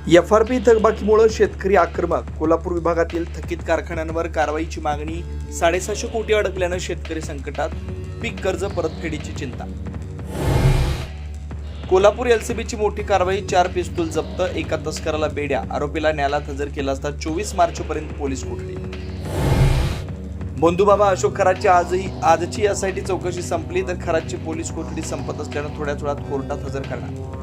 FRP थकबाकीमुळे शेतकरी आक्रमक. कोल्हापूर विभागातील थकीत कारखान्यांवर कारवाईची मागणी. 750 कोटी अडकल्यानं शेतकरी संकटात. पीक कर्ज परतफेडीची चिंता. कोल्हापूर एलसीबीची मोठी कारवाई. 4 पिस्तूल जप्त, एका तस्कराला बेड्या. आरोपीला न्यायालयात हजर केला असता 24 मार्चपर्यंत पोलीस कोठडी. बंधुबाबा अशोक खरातची आजची एसआयटी चौकशी संपली तर खरातची पोलीस कोठडी संपत असल्यानं थोड्याच वेळात कोर्टात हजर करणार.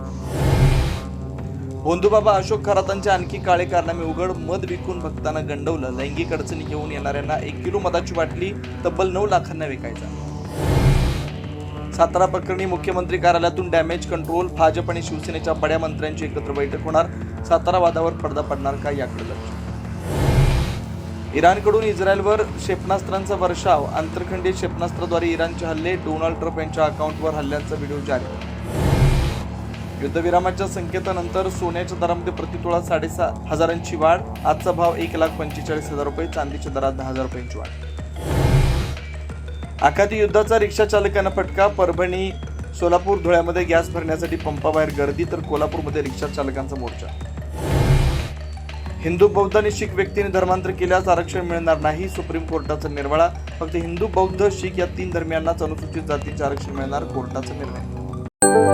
बंधुबाबा अशोक खरातांचे आणखी काळे कारनामे उघड. मध विकून भक्तांना गंडवलं. लैंगिक अडचणी घेऊन येणाऱ्यांना 1 किलो मधाची बाटली तब्बल 9 लाखांना विकायचा. सातारा प्रकरणी मुख्यमंत्री कार्यालयातून डॅमेज कंट्रोल. भाजप आणि शिवसेनेच्या बड्या मंत्र्यांची एकत्र बैठक होणार. सातारा वादावर पडदा पडणार का याकडे लक्ष. इराणकडून इस्रायलवर क्षेपणास्त्रांचा वर्षाव. आंतरखंडीय क्षेपणास्त्राद्वारे इराणचे हल्ले. डोनाल्ड ट्रम्प यांच्या अकाउंटवर हल्ल्यांचा व्हिडिओ जारी. युद्धविरामाच्या संकेतानंतर सोन्याच्या दरामध्ये प्रतितोळा 7,500ची वाढ. आजचा भाव 1,45,000 रुपये. चांदीच्या दरात 10,000 रुपयांची वाढ. आखाती युद्धाचा रिक्षा चालकांना फटका. परभणी, सोलापूर, धुळ्यामध्ये गॅस भरण्यासाठी पंपाबाहेर गर्दी तर कोल्हापूरमध्ये रिक्षा चालकांचा मोर्चा. हिंदू बौद्ध आणि शीख व्यक्तीने धर्मांतर केल्यास आरक्षण मिळणार नाही. सुप्रीम कोर्टाचा निर्वाळा. फक्त हिंदू, बौद्ध, शीख या 3 धर्मियांनाच अनुसूचित जातीचे आरक्षण मिळणार. कोर्टाचा निर्णय.